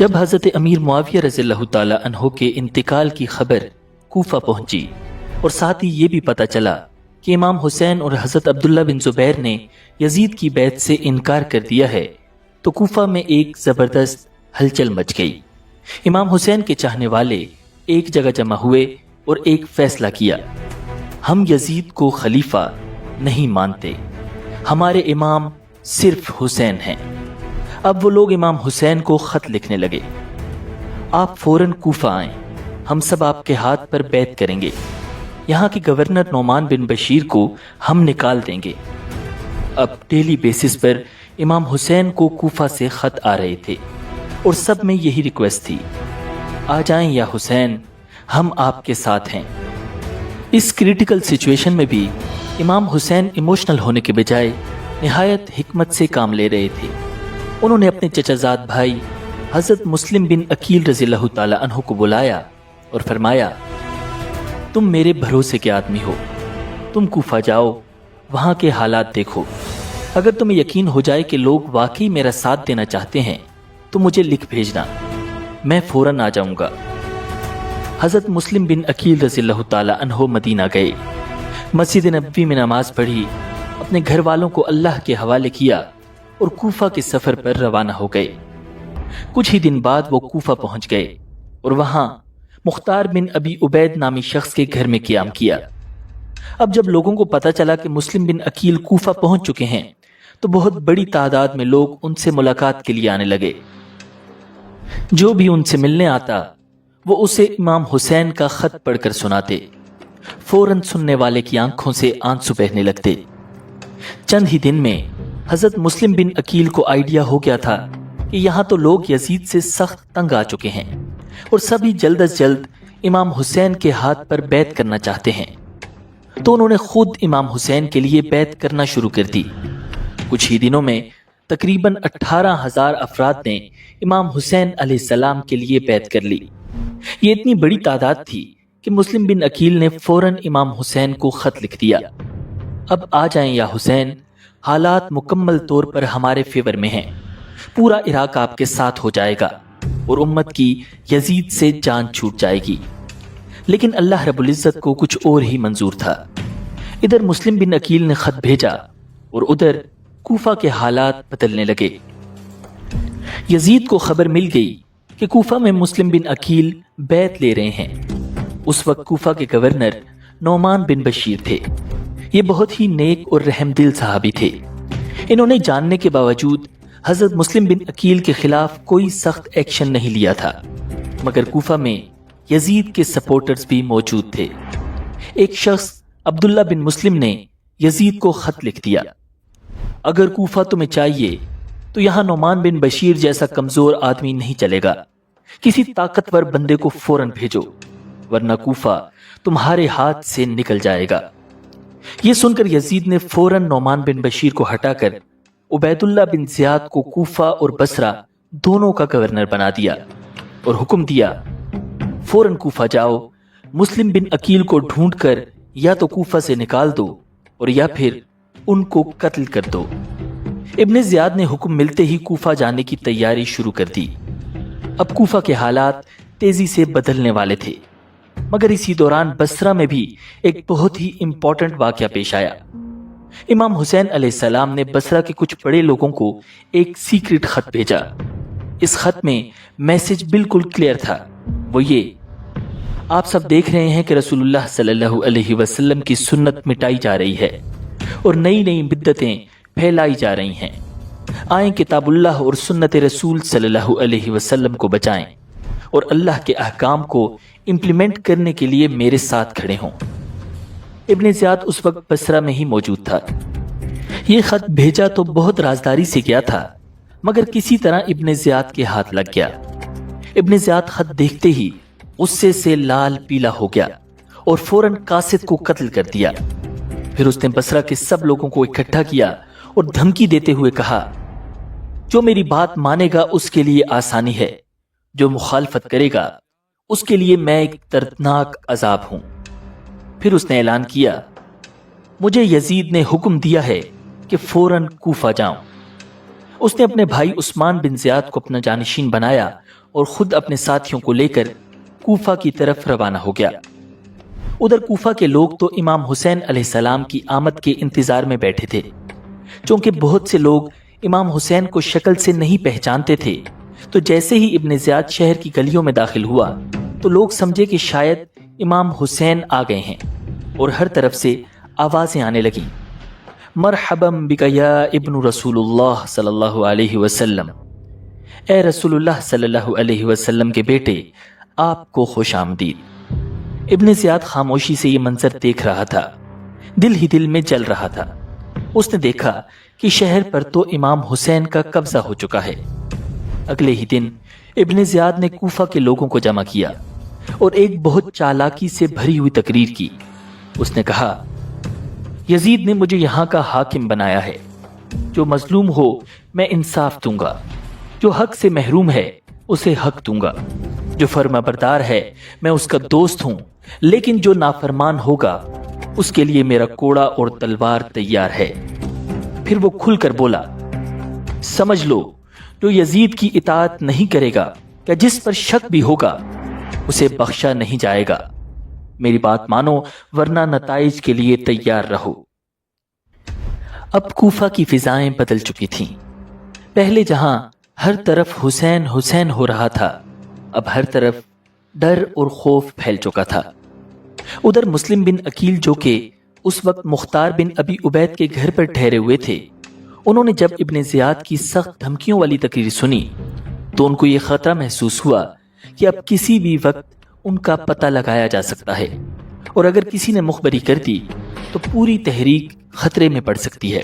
جب حضرت امیر معاویہ رضی اللہ تعالی عنہ کے انتقال کی خبر کوفہ پہنچی اور ساتھ ہی یہ بھی پتہ چلا کہ امام حسین اور حضرت عبداللہ بن زبیر نے یزید کی بیعت سے انکار کر دیا ہے، تو کوفہ میں ایک زبردست ہلچل مچ گئی۔ امام حسین کے چاہنے والے ایک جگہ جمع ہوئے اور ایک فیصلہ کیا، ہم یزید کو خلیفہ نہیں مانتے، ہمارے امام صرف حسین ہیں۔ اب وہ لوگ امام حسین کو خط لکھنے لگے، آپ فوراً کوفہ آئیں، ہم سب آپ کے ہاتھ پر بیعت کریں گے، یہاں کے گورنر نعمان بن بشیر کو ہم نکال دیں گے۔ اب ڈیلی بیسس پر امام حسین کو کوفہ سے خط آ رہے تھے اور سب میں یہی ریکویسٹ تھی، آ جائیں یا حسین، ہم آپ کے ساتھ ہیں۔ اس کریٹیکل سچویشن میں بھی امام حسین ایموشنل ہونے کے بجائے نہایت حکمت سے کام لے رہے تھے۔ انہوں نے اپنے چچا زاد بھائی حضرت مسلم بن عقیل رضی اللہ تعالی عنہ کو بلایا اور فرمایا، تم میرے بھروسے کے آدمی ہو، تم کوفہ جاؤ، وہاں کے حالات دیکھو، اگر تمہیں یقین ہو جائے کہ لوگ واقعی میرا ساتھ دینا چاہتے ہیں تو مجھے لکھ بھیجنا، میں فوراً آ جاؤں گا۔ حضرت مسلم بن عقیل رضی اللہ تعالی عنہ مدینہ گئے، مسجد نبوی میں نماز پڑھی، اپنے گھر والوں کو اللہ کے حوالے کیا اور کوفہ کے سفر پر روانہ ہو گئے۔ کچھ ہی دن بعد وہ کوفہ پہنچ گئے اور وہاں مختار بن ابی عبید نامی شخص کے گھر میں قیام کیا۔ اب جب لوگوں کو پتہ چلا کہ مسلم بن عقیل کوفہ پہنچ چکے ہیں تو بہت بڑی تعداد میں لوگ ان سے ملاقات کے لیے آنے لگے۔ جو بھی ان سے ملنے آتا وہ اسے امام حسین کا خط پڑھ کر سناتے، فوراً سننے والے کی آنکھوں سے آنسو بہنے لگتے۔ چند ہی دن میں حضرت مسلم بن عقیل کو آئیڈیا ہو گیا تھا کہ یہاں تو لوگ یزید سے سخت تنگ آ چکے ہیں اور سبھی جلد از جلد امام حسین کے ہاتھ پر بیعت کرنا چاہتے ہیں، تو انہوں نے خود امام حسین کے لیے بیعت کرنا شروع کر دی۔ کچھ ہی دنوں میں تقریباً 18,000 افراد نے امام حسین علیہ السلام کے لیے بیعت کر لی۔ یہ اتنی بڑی تعداد تھی کہ مسلم بن عقیل نے فوراً امام حسین کو خط لکھ دیا، اب آ جائیں یا حسین، حالات مکمل طور پر ہمارے فیور میں ہیں، پورا عراق آپ کے ساتھ ہو جائے گا اور امت کی یزید سے جان چھوٹ جائے گی۔ لیکن اللہ رب العزت کو کچھ اور ہی منظور تھا۔ ادھر مسلم بن عقیل نے خط بھیجا اور ادھر کوفہ کے حالات بدلنے لگے۔ یزید کو خبر مل گئی کہ کوفہ میں مسلم بن عقیل بیعت لے رہے ہیں۔ اس وقت کوفہ کے گورنر نعمان بن بشیر تھے۔ یہ بہت ہی نیک اور رحم دل صحابی تھے۔ انہوں نے جاننے کے باوجود حضرت مسلم بن عقیل کے خلاف کوئی سخت ایکشن نہیں لیا تھا، مگر کوفہ میں یزید کے سپورٹرز بھی موجود تھے۔ ایک شخص عبداللہ بن مسلم نے یزید کو خط لکھ دیا، اگر کوفہ تمہیں چاہیے تو یہاں نعمان بن بشیر جیسا کمزور آدمی نہیں چلے گا، کسی طاقتور بندے کو فوراً بھیجو، ورنہ کوفہ تمہارے ہاتھ سے نکل جائے گا۔ یہ سن کر یزید نے فوراً نعمان بن بشیر کو ہٹا کر عبید اللہ بن زیاد کو کوفہ اور بصرہ دونوں کا گورنر بنا دیا اور حکم دیا، فوراً کوفہ جاؤ، مسلم بن عقیل کو ڈھونڈ کر یا تو کوفہ سے نکال دو اور یا پھر ان کو قتل کر دو۔ ابن زیاد نے حکم ملتے ہی کوفہ جانے کی تیاری شروع کر دی۔ اب کوفہ کے حالات تیزی سے بدلنے والے تھے، مگر اسی دوران بصرہ میں بھی ایک بہت ہی امپورٹنٹ واقعہ پیش آیا۔ امام حسین علیہ السلام نے بصرہ کے کچھ بڑے لوگوں کو ایک سیکرٹ خط بھیجا۔ اس خط میں میسج بالکل کلیئر تھا، وہ یہ، آپ سب دیکھ رہے ہیں کہ رسول اللہ صلی اللہ علیہ وسلم کی سنت مٹائی جا رہی ہے اور نئی نئی بدعتیں پھیلائی جا رہی ہیں، آئیں کتاب اللہ اور سنت رسول صلی اللہ علیہ وسلم کو بچائیں اور اللہ کے احکام کو امپلیمنٹ کرنے کے لیے میرے ساتھ کھڑے ہوں۔ ابن زیاد اس وقت بصرہ میں ہی موجود تھا۔ یہ خط بھیجا تو بہت رازداری سے گیا تھا، مگر کسی طرح ابن زیاد کے ہاتھ لگ گیا۔ ابن زیاد خط دیکھتے ہی غصے سے لال پیلا ہو گیا اور فوراً قاصد کو قتل کر دیا۔ پھر اس نے بصرہ کے سب لوگوں کو اکٹھا کیا اور دھمکی دیتے ہوئے کہا، جو میری بات مانے گا اس کے لیے آسانی ہے، جو مخالفت کرے گا اس کے لیے میں ایک دردناک عذاب ہوں۔ پھر اس نے اعلان کیا، مجھے یزید نے حکم دیا ہے کہ فوراً کوفہ جاؤں۔ اس نے اپنے بھائی عثمان بن زیاد کو اپنا جانشین بنایا اور خود اپنے ساتھیوں کو لے کر کوفہ کی طرف روانہ ہو گیا۔ ادھر کوفہ کے لوگ تو امام حسین علیہ السلام کی آمد کے انتظار میں بیٹھے تھے۔ چونکہ بہت سے لوگ امام حسین کو شکل سے نہیں پہچانتے تھے، تو جیسے ہی ابن زیاد شہر کی گلیوں میں داخل ہوا تو لوگ سمجھے کہ شاید امام حسین آ گئے ہیں، اور ہر طرف سے آوازیں آنے لگیں، مرحبا بک یا ابن رسول اللہ صلی اللہ علیہ وسلم، اے رسول اللہ صلی اللہ علیہ وسلم کے بیٹے، آپ کو خوش آمدید۔ ابن زیاد خاموشی سے یہ منظر دیکھ رہا تھا، دل ہی دل میں جل رہا تھا۔ اس نے دیکھا کہ شہر پر تو امام حسین کا قبضہ ہو چکا ہے۔ اگلے ہی دن ابن زیاد نے کوفہ کے لوگوں کو جمع کیا اور ایک بہت چالاکی سے بھری ہوئی تقریر کی۔ اس نے کہا، یزید نے مجھے یہاں کا حاکم بنایا ہے، جو مظلوم ہو میں انصاف دوں گا، جو حق سے محروم ہے اسے حق دوں گا، جو فرما بردار ہے میں اس کا دوست ہوں، لیکن جو نافرمان ہوگا اس کے لیے میرا کوڑا اور تلوار تیار ہے۔ پھر وہ کھل کر بولا، سمجھ لو جو یزید کی اطاعت نہیں کرے گا یا جس پر شک بھی ہوگا اسے بخشا نہیں جائے گا۔ میری بات مانو ورنہ نتائج کے لیے تیار رہو۔ اب کوفہ کی فضائیں بدل چکی تھیں۔ پہلے جہاں ہر طرف حسین حسین ہو رہا تھا، اب ہر طرف ڈر اور خوف پھیل چکا تھا۔ ادھر مسلم بن عقیل جو کہ اس وقت مختار بن ابی عبید کے گھر پر ٹھہرے ہوئے تھے، انہوں نے جب ابن زیاد کی سخت دھمکیوں والی تقریر سنی تو ان کو یہ خطرہ محسوس ہوا کہ اب کسی بھی وقت ان کا پتہ لگایا جا سکتا ہے، اور اگر کسی نے مخبری کر دی تو پوری تحریک خطرے میں پڑ سکتی ہے۔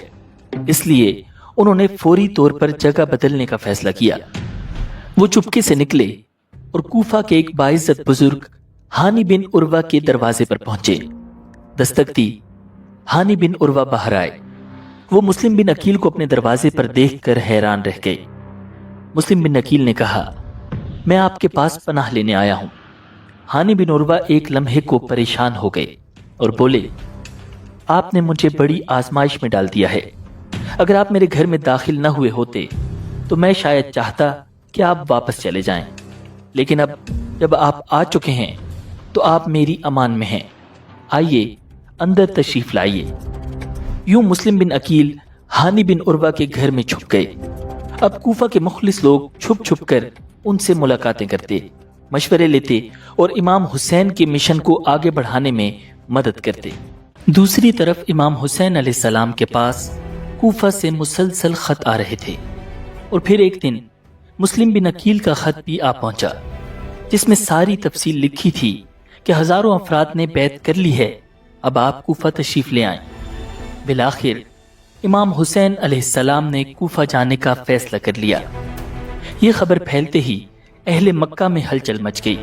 اس لیے انہوں نے فوری طور پر جگہ بدلنے کا فیصلہ کیا۔ وہ چپکے سے نکلے اور کوفہ کے ایک باعزت بزرگ ہانی بن عروہ کے دروازے پر پہنچے۔ دستک دی، ہانی بن عروہ باہر آئے۔ وہ مسلم بن عقیل کو اپنے دروازے پر دیکھ کر حیران رہ گئے۔ مسلم بن عقیل نے کہا، میں آپ کے پاس پناہ لینے آیا ہوں۔ ہانی بن عروہ ایک لمحے کو پریشان ہو گئے اور بولے، آپ نے مجھے بڑی آزمائش میں ڈال دیا ہے۔ اگر آپ میرے گھر میں داخل نہ ہوئے ہوتے تو میں شاید چاہتا کہ آپ واپس چلے جائیں، لیکن اب جب آپ آ چکے ہیں تو آپ میری امان میں ہیں۔ آئیے اندر تشریف لائیے۔ یوں مسلم بن عقیل ہانی بن عروہ کے گھر میں چھپ گئے۔ اب کوفہ کے مخلص لوگ چھپ چھپ کر ان سے ملاقاتیں کرتے، مشورے لیتے اور امام حسین کے مشن کو آگے بڑھانے میں مدد کرتے۔ دوسری طرف امام حسین علیہ السلام کے پاس کوفہ سے مسلسل خط آ رہے تھے، اور پھر ایک دن مسلم بن عقیل کا خط بھی آ پہنچا، جس میں ساری تفصیل لکھی تھی کہ ہزاروں افراد نے بیعت کر لی ہے، اب آپ کوفہ تشریف لے آئیں۔ بالآخر امام حسین علیہ السلام نے کوفہ جانے کا فیصلہ کر لیا۔ یہ خبر پھیلتے ہی اہل مکہ میں ہلچل مچ گئی۔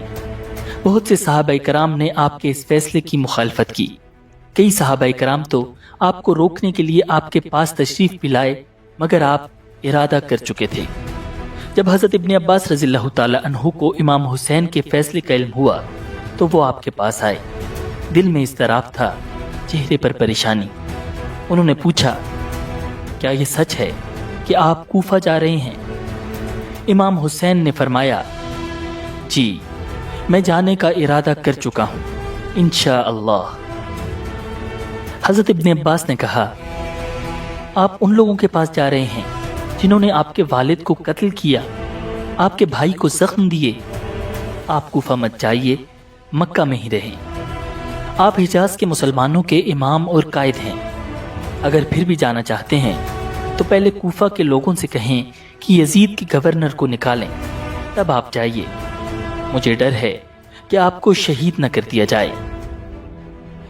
بہت سے صحابہ کرام نے آپ کے اس فیصلے کی مخالفت کی۔ کئی صحابہ کرام تو آپ کو روکنے کے لیے آپ کے پاس تشریف بھی لائے، مگر آپ ارادہ کر چکے تھے۔ جب حضرت ابن عباس رضی اللہ تعالی عنہ کو امام حسین کے فیصلے کا علم ہوا تو وہ آپ کے پاس آئے۔ دل میں اضطراب تھا، چہرے پر پریشانی۔ انہوں نے پوچھا، کیا یہ سچ ہے کہ آپ کوفہ جا رہے ہیں؟ امام حسین نے فرمایا، جی میں جانے کا ارادہ کر چکا ہوں، انشاءاللہ۔ حضرت ابن عباس نے کہا، آپ ان لوگوں کے پاس جا رہے ہیں جنہوں نے آپ کے والد کو قتل کیا، آپ کے بھائی کو زخم دیے۔ آپ کوفہ مت جائیے، مکہ میں ہی رہیں۔ آپ حجاز کے مسلمانوں کے امام اور قائد ہیں۔ اگر پھر بھی جانا چاہتے ہیں تو پہلے کوفہ کے لوگوں سے کہیں کہ یزید کے گورنر کو نکالیں، تب آپ جائیے۔ مجھے ڈر ہے کہ آپ کو شہید نہ کر دیا جائے۔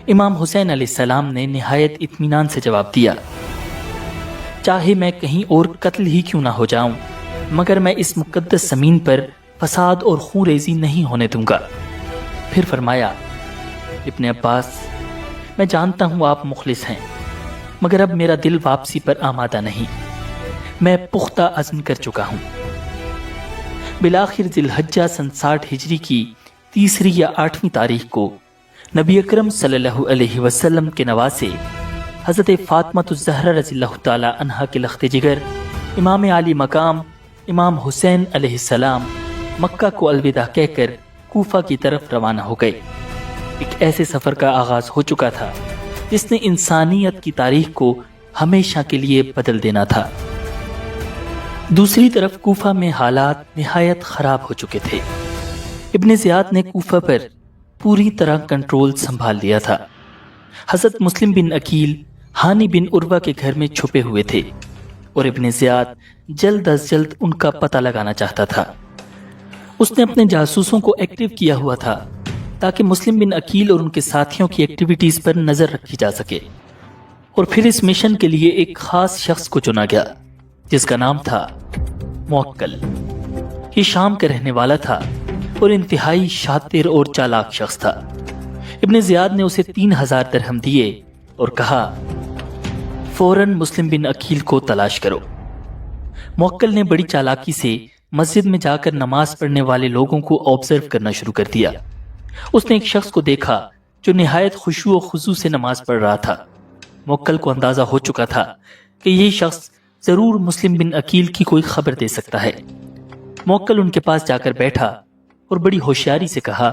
امام حسین علیہ السلام نے نہایت اطمینان سے جواب دیا، چاہے میں کہیں اور قتل ہی کیوں نہ ہو جاؤں، مگر میں اس مقدس زمین پر فساد اور خون ریزی نہیں ہونے دوں گا۔ پھر فرمایا، ابن عباس، میں جانتا ہوں آپ مخلص ہیں، مگر اب میرا دل واپسی پر آمادہ نہیں، میں پختہ عزم کر چکا ہوں۔ بالآخر ذی الحجہ سن 60 ہجری کی 3 یا 8 تاریخ کو نبی اکرم صلی اللہ علیہ وسلم کے نواسے حضرت فاطمہ الزہرا رضی اللہ تعالی عنہا کے لخت جگر امام عالی مقام امام حسین علیہ السلام مکہ کو الوداع کہہ کر کوفہ کی طرف روانہ ہو گئے۔ ایک ایسے سفر کا آغاز ہو چکا تھا جس نے انسانیت کی تاریخ کو ہمیشہ کے لیے بدل دینا تھا۔ دوسری طرف کوفہ میں حالات نہایت خراب ہو چکے تھے۔ ابن زیاد نے کوفہ پر پوری طرح کنٹرول سنبھال لیا تھا۔ حضرت مسلم بن عقیل ہانی بن عروہ کے گھر میں چھپے ہوئے تھے اور ابن زیاد جلد از جلد ان کا پتہ لگانا چاہتا تھا۔ اس نے اپنے جاسوسوں کو ایکٹیو کیا ہوا تھا تاکہ مسلم بن عقیل اور ان کے ساتھیوں کی ایکٹیویٹیز پر نظر رکھی جا سکے، اور پھر اس مشن کے لیے ایک خاص شخص کو چنا گیا جس کا نام تھا موکل۔ یہ شام کا رہنے والا تھا اور انتہائی شاطر اور چالاک شخص تھا۔ ابن زیاد نے اسے 3000 درہم دیے اور کہا فوراً مسلم بن عقیل کو تلاش کرو۔ موکل نے بڑی چالاکی سے مسجد میں جا کر نماز پڑھنے والے لوگوں کو آبزرو کرنا شروع کر دیا۔ اس نے ایک شخص کو دیکھا جو نہایت خشوع و خضوع سے نماز پڑھ رہا تھا۔ موکل کو اندازہ ہو چکا تھا کہ یہ شخص ضرور مسلم بن عقیل کی کوئی خبر دے سکتا ہے۔ موکل ان کے پاس جا کر بیٹھا اور بڑی ہوشیاری سے کہا،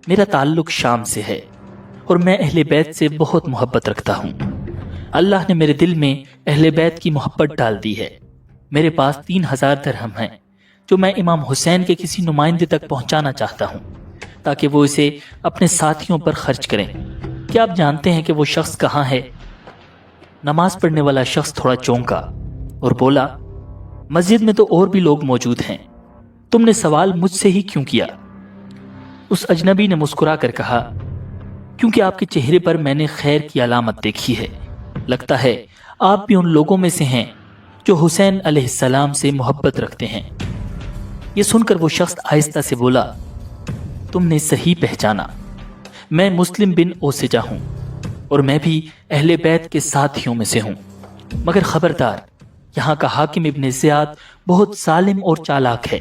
میرا تعلق شام سے ہے اور میں اہل بیت سے بہت محبت رکھتا ہوں۔ اللہ نے میرے دل میں اہل بیت کی محبت ڈال دی ہے۔ میرے پاس 3000 درہم ہیں جو میں امام حسین کے کسی نمائندے تک پہنچانا چاہتا ہوں تاکہ وہ اسے اپنے ساتھیوں پر خرچ کریں۔ کیا آپ جانتے ہیں کہ وہ شخص کہاں ہے؟ نماز پڑھنے والا شخص تھوڑا چونکا اور بولا، مسجد میں تو اور بھی لوگ موجود ہیں، تم نے سوال مجھ سے ہی کیوں کیا؟ اس اجنبی نے مسکرا کر کہا، کیونکہ آپ کے چہرے پر میں نے خیر کی علامت دیکھی ہے، لگتا ہے آپ بھی ان لوگوں میں سے ہیں جو حسین علیہ السلام سے محبت رکھتے ہیں۔ یہ سن کر وہ شخص آہستہ سے بولا، تم نے صحیح پہچانا، میں مسلم بن اوسجہ ہوں اور میں بھی اہل بیت کے ساتھیوں میں سے ہوں، مگر خبردار، یہاں کا حاکم ابن زیاد بہت ظالم اور چالاک ہے۔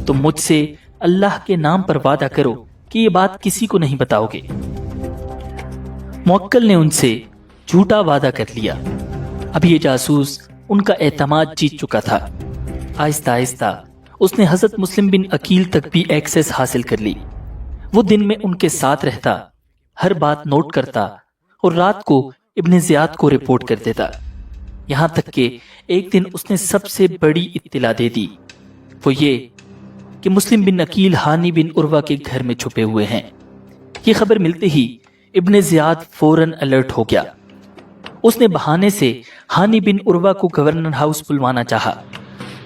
تم مجھ سے اللہ کے نام پر وعدہ کرو کہ یہ بات کسی کو نہیں بتاؤ گے۔ موکل نے ان سے جھوٹا وعدہ کر لیا۔ اب یہ جاسوس ان کا اعتماد جیت چکا تھا۔ آہستہ آہستہ اس نے حضرت مسلم بن عقیل تک بھی ایکسس حاصل کر لی۔ وہ دن میں ان کے ساتھ رہتا، ہر بات نوٹ کرتا اور رات کو ابن زیاد کو رپورٹ کر دیتا، یہاں تک کہ ایک دن اس نے سب سے بڑی اطلاع دے دی، وہ یہ کہ مسلم بن عقیل ہانی بن عروہ کے گھر میں چھپے ہوئے ہیں۔ یہ خبر ملتے ہی ابن زیاد فوراً الرٹ ہو گیا۔ اس نے بہانے سے ہانی بن عروہ کو گورنر ہاؤس بلوانا چاہا۔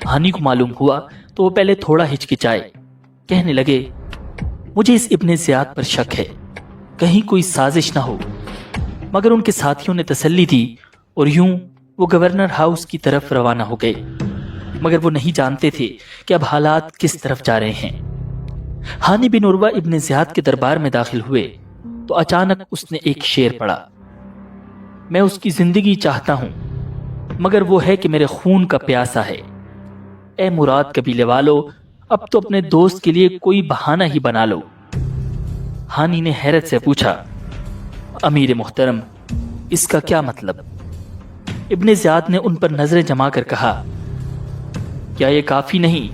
ہانی کو معلوم ہوا تو وہ پہلے تھوڑا ہچکچائے، کہنے لگے، مجھے اس ابن زیاد پر شک ہے، کہیں کوئی سازش نہ ہو، مگر ان کے ساتھیوں نے تسلی دی اور یوں وہ گورنر ہاؤس کی طرف روانہ ہو گئے، مگر وہ نہیں جانتے تھے کہ اب حالات کس طرف جا رہے ہیں۔ ہانی بن عروہ ابن زیاد کے دربار میں داخل ہوئے تو اچانک اس نے ایک شعر پڑھا، میں اس کی زندگی چاہتا ہوں مگر وہ ہے کہ میرے خون کا پیاسا ہے۔ اے مراد قبیلے والو، اب تو اپنے دوست کے لیے کوئی بہانہ ہی بنا لو۔ ہانی نے حیرت سے پوچھا، امیر محترم، اس کا کیا مطلب؟ ابن زیاد نے ان پر نظریں جما کر کہا، کیا یہ کافی نہیں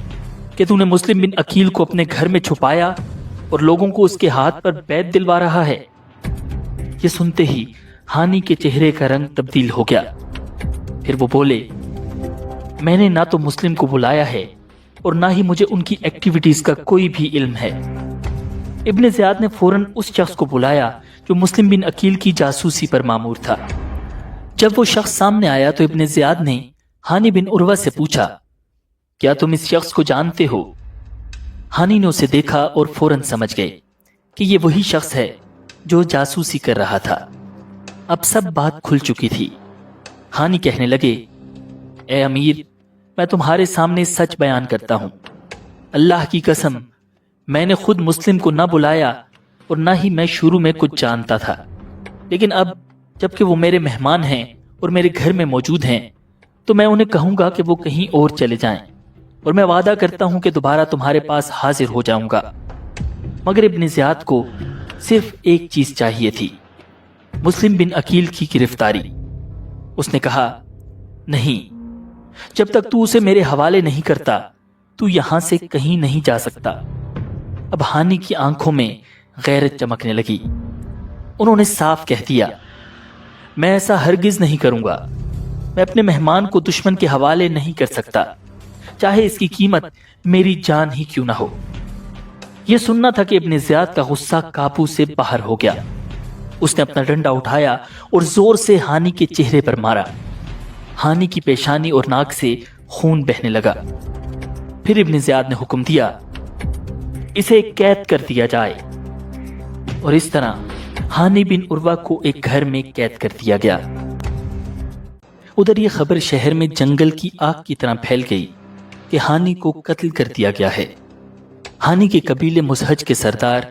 کہ تو نے مسلم بن عقیل کو اپنے گھر میں چھپایا اور لوگوں کو اس کے ہاتھ پر بیعت دلوا رہا ہے؟ یہ سنتے ہی ہانی کے چہرے کا رنگ تبدیل ہو گیا۔ پھر وہ بولے، میں نے نہ تو مسلم کو بلایا ہے اور نہ ہی مجھے ان کی ایکٹیویٹیز کا کوئی بھی علم ہے۔ ابن زیاد نے فوراً اس شخص کو بلایا جو مسلم بن عقیل کی جاسوسی پر مامور تھا۔ جب وہ شخص سامنے آیا تو ابن زیاد نے ہانی بن عروہ سے پوچھا، کیا تم اس شخص کو جانتے ہو؟ ہانی نے اسے دیکھا اور فوراً سمجھ گئے کہ یہ وہی شخص ہے جو جاسوسی کر رہا تھا۔ اب سب بات کھل چکی تھی۔ ہانی کہنے لگے، اے امیر، میں تمہارے سامنے سچ بیان کرتا ہوں، اللہ کی قسم، میں نے خود مسلم کو نہ بلایا اور نہ ہی میں شروع میں کچھ جانتا تھا، لیکن اب جب کہ وہ میرے مہمان ہیں اور میرے گھر میں موجود ہیں تو میں انہیں کہوں گا کہ وہ کہیں اور چلے جائیں، اور میں وعدہ کرتا ہوں کہ دوبارہ تمہارے پاس حاضر ہو جاؤں گا۔ مگر ابن زیاد کو صرف ایک چیز چاہیے تھی، مسلم بن عقیل کی گرفتاری۔ اس نے کہا، نہیں، جب تک تو اسے میرے حوالے نہیں کرتا تو یہاں سے کہیں نہیں جا سکتا۔ اب ہانی کی آنکھوں میں غیرت چمکنے لگی۔ انہوں نے صاف کہہ دیا، میں ایسا ہرگز نہیں کروں گا۔ میں اپنے مہمان کو دشمن کے حوالے نہیں کر سکتا، چاہے اس کی قیمت میری جان ہی کیوں نہ ہو۔ یہ سننا تھا کہ ابن زیاد کا غصہ قابو سے باہر ہو گیا۔ اس نے اپنا ڈنڈا اٹھایا اور زور سے ہانی کے چہرے پر مارا۔ ہانی کی پیشانی اور ناک سے خون بہنے لگا۔ پھر ابن زیاد نے حکم دیا، اسے قید کر دیا جائے، اور اس طرح ہانی بن عروہ کو ایک گھر میں قید کر دیا گیا۔ ادھر یہ خبر شہر میں جنگل کی آگ کی طرح پھیل گئی کہ ہانی کو قتل کر دیا گیا ہے۔ ہانی کے قبیلے مزہج کے سردار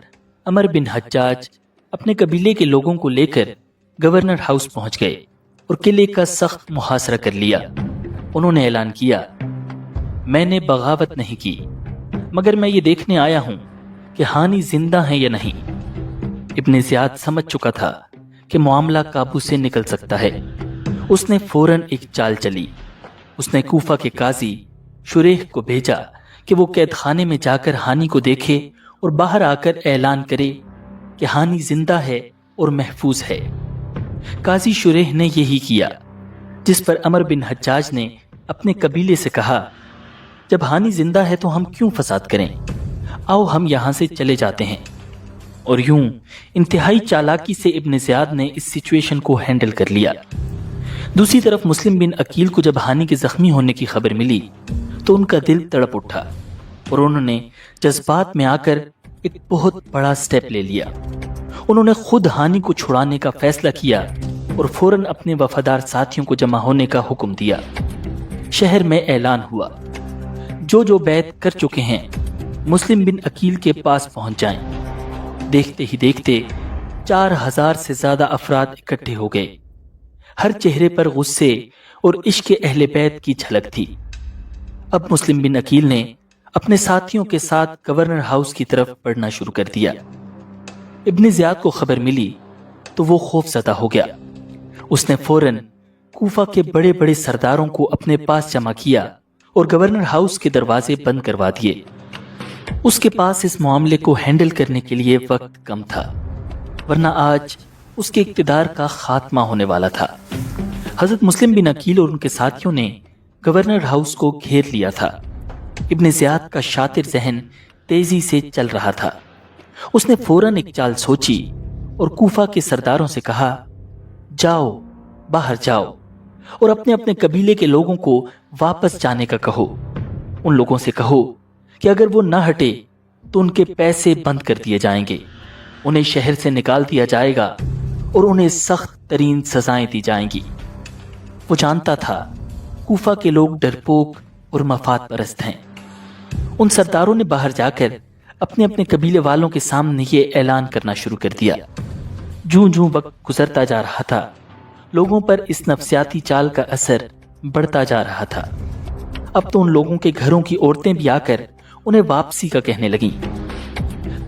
عمر بن حجاج اپنے قبیلے کے لوگوں کو لے کر گورنر ہاؤس پہنچ گئے اور قلعے کا سخت محاصرہ کر لیا۔ انہوں نے اعلان کیا، میں نے بغاوت نہیں کی، مگر میں یہ دیکھنے آیا ہوں کہ ہانی زندہ ہیں یا نہیں۔ ابن زیاد سمجھ چکا تھا کہ معاملہ قابو سے نکل سکتا ہے۔ اس نے فوراً ایک چال چلی۔ اس نے کوفہ کے قاضی شریح کو بھیجا کہ وہ قید خانے میں جا کر ہانی کو دیکھے اور باہر آ کر اعلان کرے کہ ہانی زندہ ہے اور محفوظ ہے۔ قاضی شریح نے یہی کیا، جس پر عمر بن حجاج نے اپنے قبیلے سے کہا، جب ہانی زندہ ہے تو ہم کیوں فساد کریں؟ آؤ ہم یہاں سے چلے جاتے ہیں۔ اور یوں انتہائی چالاکی سے ابن زیاد نے اس سچویشن کو ہینڈل کر لیا۔ دوسری طرف مسلم بن عقیل کو جب ہانی کے زخمی ہونے کی خبر ملی تو ان کا دل تڑپ اٹھا اور انہوں نے جذبات میں آ کر ایک بہت بڑا سٹیپ لے لیا۔ انہوں نے خود ہانی کو چھڑانے کا فیصلہ کیا اور فوراً اپنے وفادار ساتھیوں کو جمع ہونے کا حکم دیا۔ شہر میں اعلان ہوا، جو بیعت کر چکے ہیں مسلم بن عقیل کے پاس پہنچ جائیں۔ دیکھتے ہی دیکھتے 4000 سے زیادہ افراد اکٹھے ہو گئے۔ ہر چہرے پر غصے اور عشق اہل بیت کی جھلک تھی۔ اب مسلم بن عقیل نے اپنے ساتھیوں کے ساتھ گورنر ہاؤس کی طرف بڑھنا شروع کر دیا۔ ابن زیاد کو خبر ملی تو وہ خوف زدہ ہو گیا۔ اس نے فوراً کوفہ کے بڑے بڑے سرداروں کو اپنے پاس جمع کیا اور گورنر ہاؤس کے دروازے بند کروا دیے۔ اس کے پاس اس معاملے کو ہینڈل کرنے کے لیے وقت کم تھا، ورنہ آج اس کے اقتدار کا خاتمہ ہونے والا تھا۔ حضرت مسلم بن عقیل اور ان کے ساتھیوں نے گورنر ہاؤس کو گھیر لیا تھا۔ ابن زیاد کا شاطر ذہن تیزی سے چل رہا تھا۔ اس نے فوراً ایک چال سوچی اور کوفہ کے سرداروں سے کہا، جاؤ، باہر جاؤ اور اپنے اپنے قبیلے کے لوگوں کو واپس جانے کا کہو۔ ان لوگوں سے کہو کہ اگر وہ نہ ہٹے تو ان کے پیسے بند کر دیے جائیں گے، انہیں شہر سے نکال دیا جائے گا اور انہیں سخت ترین سزائیں دی جائیں گی۔ وہ جانتا تھا کوفہ کے لوگ ڈرپوک اور مفاد پرست ہیں۔ ان سرداروں نے باہر جا کر اپنے اپنے قبیلے والوں کے سامنے یہ اعلان کرنا شروع کر دیا۔ جوں وقت گزرتا جا رہا تھا، لوگوں پر اس نفسیاتی چال کا اثر بڑھتا جا رہا تھا۔ اب تو ان لوگوں کے گھروں کی عورتیں بھی آ کر انہیں واپسی کا کہنے لگیں۔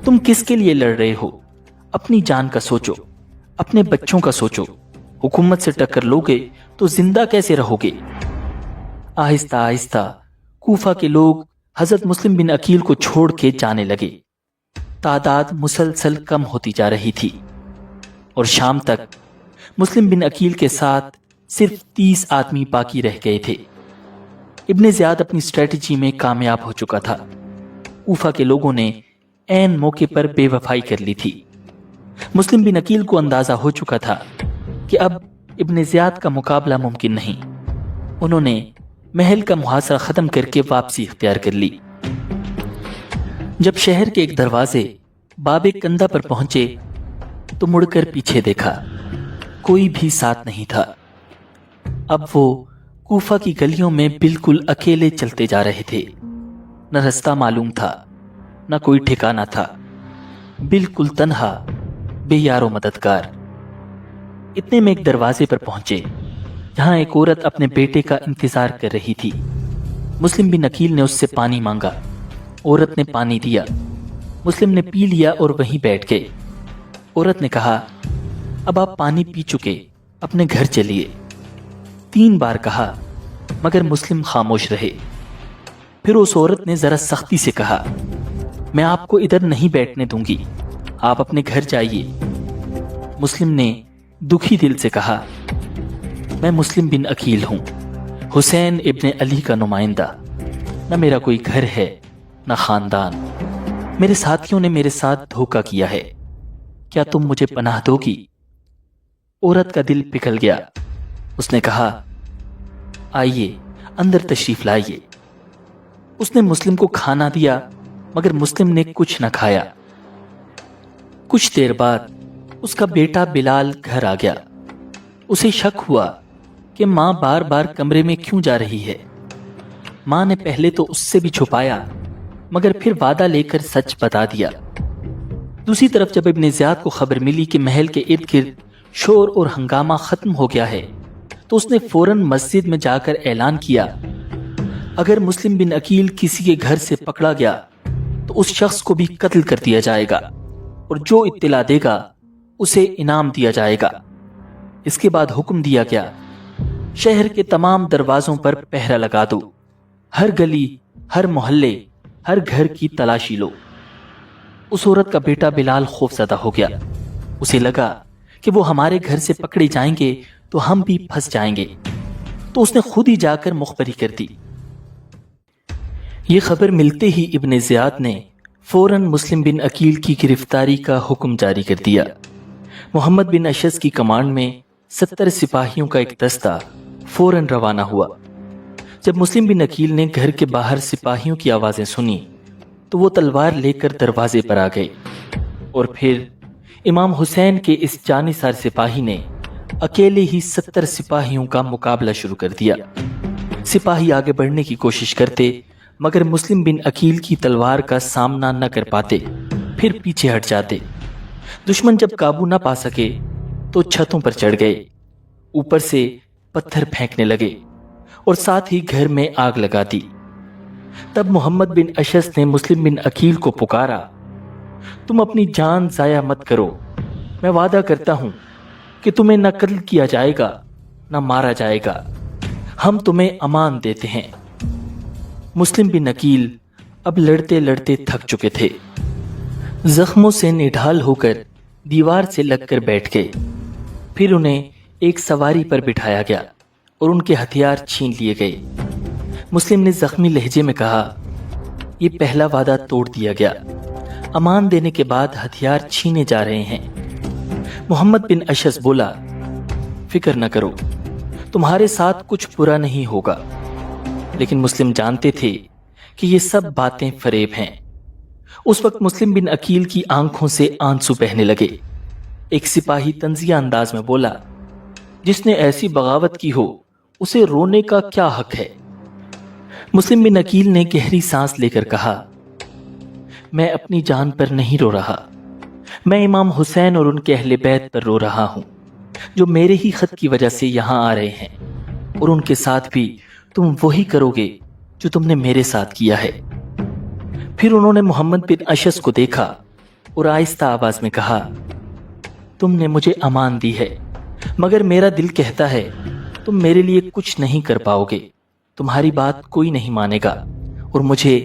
تم کس کے لیے لڑ رہے ہو؟ اپنی جان کا سوچو، اپنے بچوں کا سوچو۔ حکومت سے ٹکر لوگے تو زندہ کیسے رہو گے؟ آہستہ آہستہ کوفہ کے لوگ حضرت مسلم بن عقیل کو چھوڑ کے جانے لگے۔ تعداد مسلسل کم ہوتی جا رہی تھی اور شام تک مسلم بن عقیل کے ساتھ صرف 30 آدمی باقی رہ گئے تھے۔ ابن زیاد اپنی اسٹریٹجی میں کامیاب ہو چکا تھا۔ کوفہ کے لوگوں نے عین موقع پر بے وفائی کر لی تھی۔ مسلم بن عقیل کو اندازہ ہو چکا تھا کہ اب ابن زیاد کا مقابلہ ممکن نہیں۔ انہوں نے محل کا محاصرہ ختم کر کے واپسی اختیار کر لی۔ جب شہر کے ایک دروازے باب کندہ پر پہنچے تو مڑ کر پیچھے دیکھا، کوئی بھی ساتھ نہیں تھا۔ اب وہ کوفہ کی گلیوں میں بالکل اکیلے چلتے جا رہے تھے۔ نہ رستہ معلوم تھا، نہ کوئی ٹھکانہ تھا، بالکل تنہا، بے یار و مددگار۔ اتنے میں ایک دروازے پر پہنچے جہاں ایک عورت اپنے بیٹے کا انتظار کر رہی تھی۔ مسلم بن عقیل نے اس سے پانی مانگا۔ عورت نے پانی دیا، مسلم نے پی لیا اور وہیں بیٹھ گئے۔ عورت نے کہا، اب آپ پانی پی چکے، اپنے گھر چلیے۔ 3 بار کہا مگر مسلم خاموش رہے۔ پھر اس عورت نے ذرا سختی سے کہا، میں آپ کو ادھر نہیں بیٹھنے دوں گی، آپ اپنے گھر جائیے۔ مسلم نے دکھی دل سے کہا، میں مسلم بن عقیل ہوں، حسین ابن علی کا نمائندہ، نہ میرا کوئی گھر ہے نہ خاندان، میرے ساتھیوں نے میرے ساتھ دھوکہ کیا ہے، کیا تم مجھے پناہ دو گی؟ عورت کا دل پگھل گیا۔ اس نے کہا، آئیے اندر تشریف لائیے۔ اس نے مسلم کو کھانا دیا مگر مسلم نے کچھ نہ کھایا۔ کچھ دیر بعد اس کا بیٹا بلال گھر آ گیا۔ اسے شک ہوا کہ ماں بار بار کمرے میں کیوں جا رہی ہے۔ ماں نے پہلے تو اس سے بھی چھپایا مگر پھر وعدہ لے کر سچ بتا دیا۔ دوسری طرف جب ابن زیاد کو خبر ملی کہ محل کے ارد گرد شور اور ہنگامہ ختم ہو گیا ہے تو اس نے فوراً مسجد میں جا کر اعلان کیا، اگر مسلم بن عقیل کسی کے گھر سے پکڑا گیا تو اس شخص کو بھی قتل کر دیا جائے گا اور جو اطلاع دے گا اسے انعام دیا جائے گا۔ اس کے بعد حکم دیا گیا، شہر کے تمام دروازوں پر پہرا لگا دو، ہر گلی، ہر محلے، ہر گھر کی تلاشی لو۔ اس عورت کا بیٹا بلال خوف زدہ ہو گیا۔ اسے لگا کہ وہ ہمارے گھر سے پکڑے جائیں گے تو ہم بھی پھنس جائیں گے، تو اس نے خود ہی جا کر مخبری کر دی۔ یہ خبر ملتے ہی ابن زیاد نے فوراً مسلم بن عقیل کی گرفتاری کا حکم جاری کر دیا۔ محمد بن اشعث کی کمانڈ میں 70 سپاہیوں کا ایک دستہ فوراً روانہ ہوا۔ جب مسلم بن عقیل نے گھر کے باہر سپاہیوں کی آوازیں سنی تو وہ تلوار لے کر دروازے پر آ گئے، اور پھر امام حسین کے اس جانثار سپاہی نے اکیلے ہی 70 سپاہیوں کا مقابلہ شروع کر دیا۔ سپاہی آگے بڑھنے کی کوشش کرتے مگر مسلم بن عقیل کی تلوار کا سامنا نہ کر پاتے، پھر پیچھے ہٹ جاتے۔ دشمن جب قابو نہ پا سکے تو چھتوں پر چڑھ گئے، اوپر سے پتھر پھینکنے لگے اور ساتھ ہی گھر میں آگ لگا دی۔ تب محمد بن اشعث نے مسلم بن عقیل کو پکارا، تم اپنی جان ضائع مت کرو، میں وعدہ کرتا ہوں کہ تمہیں نہ قتل کیا جائے گا نہ مارا جائے گا، ہم تمہیں امان دیتے ہیں۔ مسلم بن عقیل اب لڑتے لڑتے تھک چکے تھے، زخموں سے نڈھال ہو کر دیوار سے لگ کر بیٹھ گئے۔ پھر انہیں ایک سواری پر بٹھایا گیا اور ان کے ہتھیار چھین لیے گئے۔ مسلم نے زخمی لہجے میں کہا، یہ پہلا وعدہ توڑ دیا گیا، امان دینے کے بعد ہتھیار چھینے جا رہے ہیں۔ محمد بن اشعث بولا، فکر نہ کرو، تمہارے ساتھ کچھ برا نہیں ہوگا۔ لیکن مسلم جانتے تھے کہ یہ سب باتیں فریب ہیں۔ اس وقت مسلم بن عقیل کی آنکھوں سے آنسو بہنے لگے۔ ایک سپاہی طنزیہ انداز میں بولا، جس نے ایسی بغاوت کی ہو اسے رونے کا کیا حق ہے؟ مسلم بن عقیل نے گہری سانس لے کر کہا، میں اپنی جان پر نہیں رو رہا، میں امام حسین اور ان کے اہل بیت پر رو رہا ہوں، جو میرے ہی خط کی وجہ سے یہاں آ رہے ہیں، اور ان کے ساتھ بھی تم وہی کرو گے جو تم نے میرے ساتھ کیا ہے۔ پھر انہوں نے محمد بن اشعث کو دیکھا اور آہستہ آواز میں کہا، تم نے مجھے امان دی ہے مگر میرا دل کہتا ہے تم میرے لیے کچھ نہیں کر پاؤ گے، تمہاری بات کوئی نہیں مانے گا اور مجھے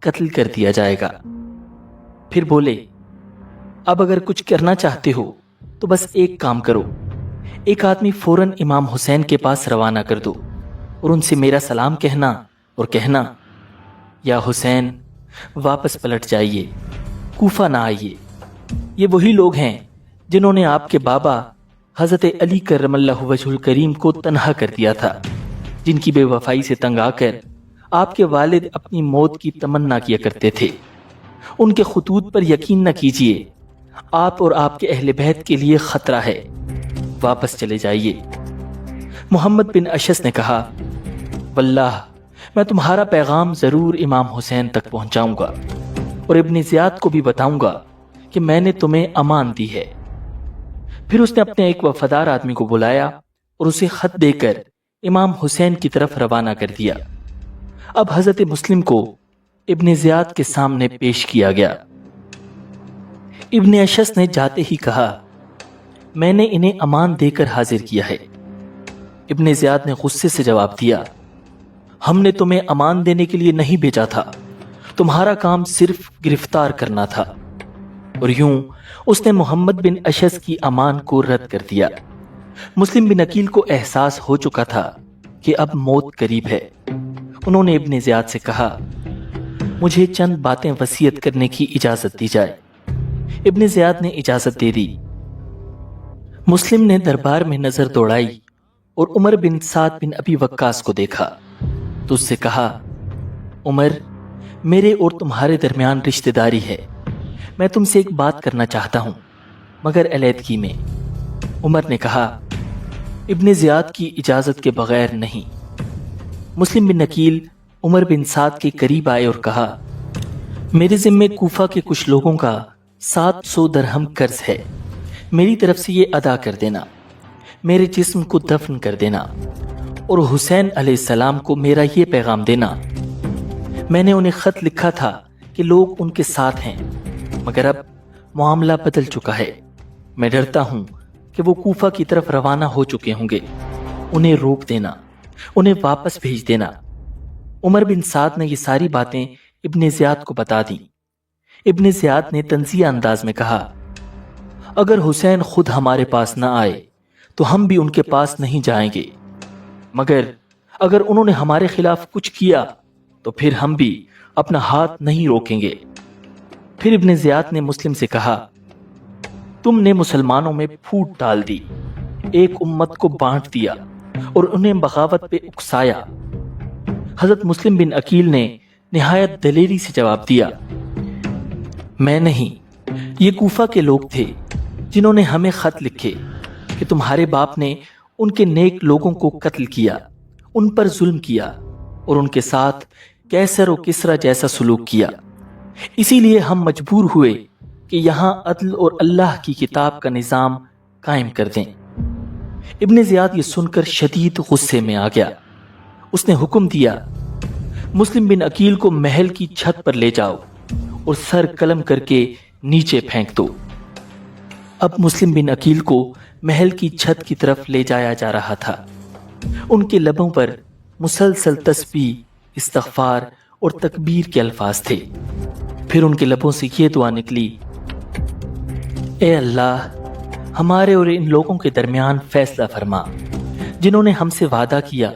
قتل کر دیا جائے گا۔ پھر بولے، اب اگر کچھ کرنا چاہتے ہو تو بس ایک کام کرو، ایک آدمی فوراً امام حسین کے پاس روانہ کر دو اور ان سے میرا سلام کہنا اور کہنا، یا حسین واپس پلٹ جائیے، کوفہ نہ آئیے۔ یہ وہی لوگ ہیں جنہوں نے آپ کے بابا حضرت علی کرم اللہ وجہ الکریم کو تنہا کر دیا تھا، جن کی بے وفائی سے تنگ آ کر آپ کے والد اپنی موت کی تمنا کیا کرتے تھے۔ ان کے خطوط پر یقین نہ کیجیے، آپ اور آپ کے اہل بیت کے لیے خطرہ ہے، واپس چلے جائیے۔ محمد بن اشعث نے کہا، واللہ میں تمہارا پیغام ضرور امام حسین تک پہنچاؤں گا اور ابن زیاد کو بھی بتاؤں گا کہ میں نے تمہیں امان دی ہے۔ پھر اس نے اپنے ایک وفادار آدمی کو بلایا اور اسے خط دے کر امام حسین کی طرف روانہ کر دیا۔ اب حضرت مسلم کو ابن زیاد کے سامنے پیش کیا گیا۔ ابن اشعث نے جاتے ہی کہا، میں نے انہیں امان دے کر حاضر کیا ہے۔ ابن زیاد نے غصے سے جواب دیا، ہم نے تمہیں امان دینے کے لیے نہیں بھیجا تھا، تمہارا کام صرف گرفتار کرنا تھا۔ اور یوں اس نے محمد بن اشعث کی امان کو رد کر دیا۔ مسلم بن عقیل کو احساس ہو چکا تھا کہ اب موت قریب ہے۔ انہوں نے ابن زیاد سے کہا، مجھے چند باتیں وصیت کرنے کی اجازت دی جائے۔ ابن زیاد نے اجازت دے دی۔ مسلم نے دربار میں نظر دوڑائی اور عمر بن سعد بن ابی وقاص کو دیکھا تو اس سے کہا، عمر، میرے اور تمہارے درمیان رشتہ داری ہے، میں تم سے ایک بات کرنا چاہتا ہوں مگر علیحدگی میں۔ عمر نے کہا، ابن زیاد کی اجازت کے بغیر نہیں۔ مسلم بن عقیل عمر بن سعد کے قریب آئے اور کہا، میرے ذمے کوفہ کے کچھ لوگوں کا 700 درہم قرض ہے، میری طرف سے یہ ادا کر دینا، میرے جسم کو دفن کر دینا اور حسین علیہ السلام کو میرا یہ پیغام دینا، میں نے انہیں خط لکھا تھا کہ لوگ ان کے ساتھ ہیں، مگر اب معاملہ بدل چکا ہے، میں ڈرتا ہوں کہ وہ کوفہ کی طرف روانہ ہو چکے ہوں گے، انہیں روک دینا، انہیں واپس بھیج دینا۔ عمر بن سعد نے یہ ساری باتیں ابن زیاد کو بتا دیں۔ ابن زیاد نے طنزیہ انداز میں کہا، اگر حسین خود ہمارے پاس نہ آئے تو ہم بھی ان کے پاس نہیں جائیں گے، مگر اگر انہوں نے ہمارے خلاف کچھ کیا تو پھر ہم بھی اپنا ہاتھ نہیں روکیں گے۔ پھر ابن زیاد نے مسلم سے کہا، تم نے مسلمانوں میں پھوٹ ڈال دی، ایک امت کو بانٹ دیا اور انہیں بغاوت پہ اکسایا۔ حضرت مسلم بن عقیل نے نہایت دلیری سے جواب دیا، میں نہیں، یہ کوفہ کے لوگ تھے جنہوں نے ہمیں خط لکھے کہ تمہارے باپ نے ان کے نیک لوگوں کو قتل کیا، ان پر ظلم کیا اور ان کے ساتھ کیسر و کسرا جیسا سلوک کیا، اسی لیے ہم مجبور ہوئے کہ یہاں عدل اور اللہ کی کتاب کا نظام قائم کر دیں۔ ابن زیاد یہ سن کر شدید غصے میں آ گیا۔ اس نے حکم دیا، مسلم بن عقیل کو محل کی چھت پر لے جاؤ اور سر قلم کر کے نیچے پھینک دو۔ اب مسلم بن عقیل کو محل کی چھت کی طرف لے جایا جا رہا تھا۔ ان کے لبوں پر مسلسل تسبیح، استغفار اور تکبیر کے الفاظ تھے۔ پھر ان کے لبوں سے یہ دعا نکلی، اے اللہ، ہمارے اور ان لوگوں کے درمیان فیصلہ فرما جنہوں نے ہم سے وعدہ کیا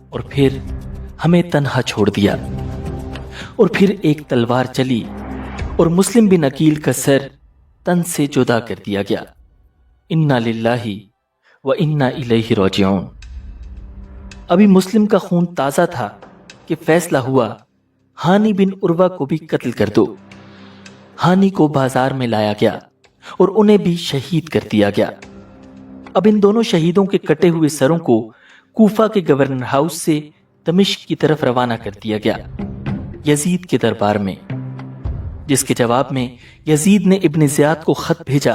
اور پھر ہمیں تنہا چھوڑ دیا۔ اور پھر ایک تلوار چلی اور مسلم بن عقیل کا سر تن سے جدا کر دیا گیا۔ انا للہ و انا الیہ راجعون۔ ابھی مسلم کا خون تازہ تھا کہ فیصلہ ہوا، ہانی بن عروہ کو بھی قتل کر دو۔ ہانی کو بازار میں لایا گیا اور انہیں بھی شہید کر دیا گیا۔ اب ان دونوں شہیدوں کے کٹے ہوئے سروں کو کوفہ کے گورنر ہاؤس سے دمشق کی طرف روانہ کر دیا گیا، یزید کے دربار میں، جس کے جواب میں یزید نے ابن زیاد کو خط بھیجا،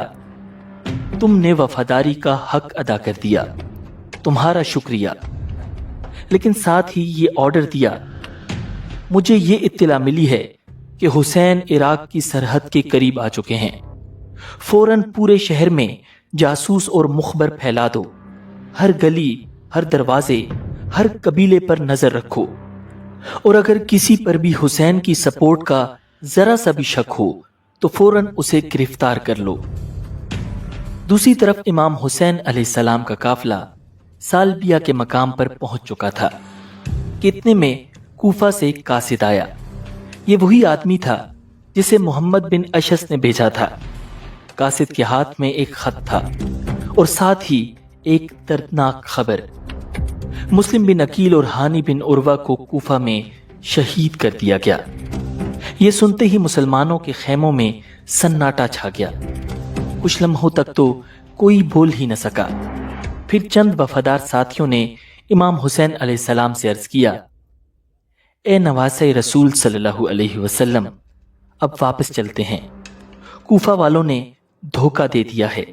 تم نے وفاداری کا حق ادا کر دیا، تمہارا شکریہ، لیکن ساتھ ہی یہ آرڈر دیا، مجھے یہ اطلاع ملی ہے کہ حسین عراق کی سرحد کے قریب آ چکے ہیں، فوراً پورے شہر میں جاسوس اور مخبر پھیلا دو، ہر گلی، ہر دروازے، ہر قبیلے پر نظر رکھو، اور اگر کسی پر بھی حسین کی سپورٹ کا ذرا سا بھی شک ہو تو فوراً اسے گرفتار کر لو۔ دوسری طرف امام حسین علیہ السلام کا قافلہ سالبیہ کے مقام پر پہنچ چکا تھا کہ اتنے میں کوفہ سے ایک قاصد آیا۔ یہ وہی آدمی تھا جسے محمد بن اشعث نے بھیجا تھا۔ قاصد کے ہاتھ میں ایک خط تھا اور ساتھ ہی ایک دردناک خبر، مسلم بن عقیل اور ہانی بن عروہ کو کوفہ میں شہید کر دیا گیا۔ یہ سنتے ہی مسلمانوں کے خیموں میں سناٹا چھا گیا۔ کچھ لمحوں تک تو کوئی بول ہی نہ سکا۔ پھر چند وفادار ساتھیوں نے امام حسین علیہ السلام سے عرض کیا، اے نواسہ رسول صلی اللہ علیہ وسلم، اب واپس چلتے ہیں، کوفہ والوں نے دھوکہ دے دیا ہے،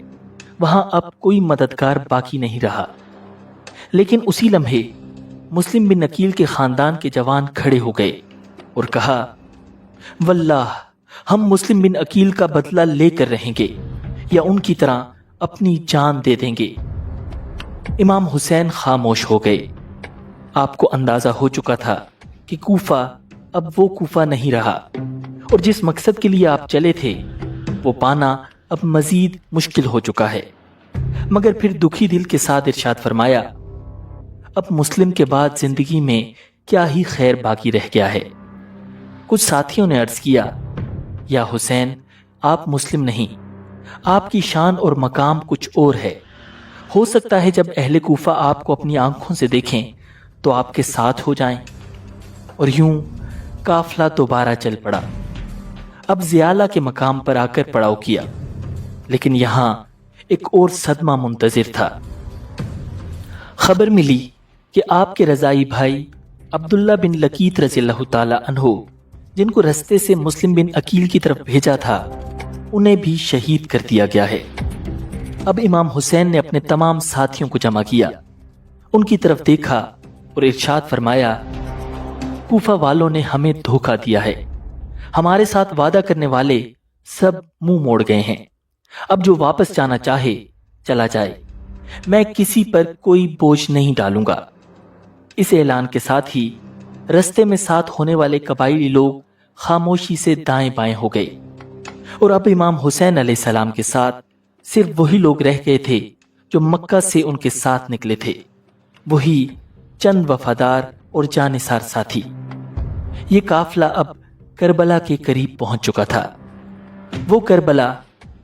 وہاں اب کوئی مددگار باقی نہیں رہا۔ لیکن اسی لمحے مسلم بن عقیل کے خاندان کے جوان کھڑے ہو گئے اور کہا، واللہ ہم مسلم بن عقیل کا بدلہ لے کر رہیں گے یا ان کی طرح اپنی جان دے دیں گے۔ امام حسین خاموش ہو گئے۔ آپ کو اندازہ ہو چکا تھا کہ کوفہ اب وہ کوفہ نہیں رہا، اور جس مقصد کے لیے آپ چلے تھے وہ پانا اب مزید مشکل ہو چکا ہے۔ مگر پھر دکھی دل کے ساتھ ارشاد فرمایا، اب مسلم کے بعد زندگی میں کیا ہی خیر باقی رہ گیا ہے۔ کچھ ساتھیوں نے عرض کیا، یا حسین، آپ مسلم نہیں، آپ کی شان اور مقام کچھ اور ہے۔ ہو سکتا ہے جب اہل کوفہ آپ کو اپنی آنکھوں سے دیکھیں تو آپ کے ساتھ ہو جائیں۔ اور یوں قافلہ دوبارہ چل پڑا۔ اب زیالہ کے مقام پر آ کر پڑاؤ کیا، لیکن یہاں ایک اور صدمہ منتظر تھا۔ خبر ملی کہ آپ کے رضائی بھائی عبداللہ بن لقیط رضی اللہ تعالی عنہ، جن کو رستے سے مسلم بن عقیل کی طرف بھیجا تھا، انہیں بھی شہید کر دیا گیا ہے۔ اب امام حسین نے اپنے تمام ساتھیوں کو جمع کیا، ان کی طرف دیکھا اور ارشاد فرمایا، کوفہ والوں نے ہمیں دھوکہ دیا ہے، ہمارے ساتھ وعدہ کرنے والے سب منہ موڑ گئے ہیں، اب جو واپس جانا چاہے چلا جائے، میں کسی پر کوئی بوجھ نہیں ڈالوں گا۔ اس اعلان کے ساتھ ہی رستے میں ساتھ ہونے والے قبائلی لوگ خاموشی سے دائیں بائیں ہو گئے، اور اب امام حسین علیہ السلام کے ساتھ صرف وہی لوگ رہ گئے تھے جو مکہ سے ان کے ساتھ نکلے تھے، وہی چند وفادار اور جانثار ساتھی۔ یہ قافلہ اب کربلا کے قریب پہنچ چکا تھا، وہ کربلا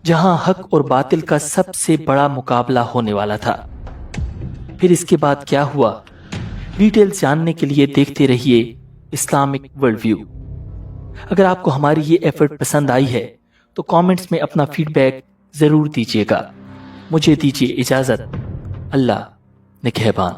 جہاں حق اور باطل کا سب سے بڑا مقابلہ ہونے والا تھا۔ پھر اس کے بعد کیا ہوا، ڈیٹیلز جاننے کے لیے دیکھتے رہیے اسلامک ورلڈ ویو۔ اگر آپ کو ہماری یہ ایفرٹ پسند آئی ہے تو کامنٹس میں اپنا فیڈ بیک ضرور دیجیے گا۔ مجھے دیجیے اجازت، اللہ نگہبان۔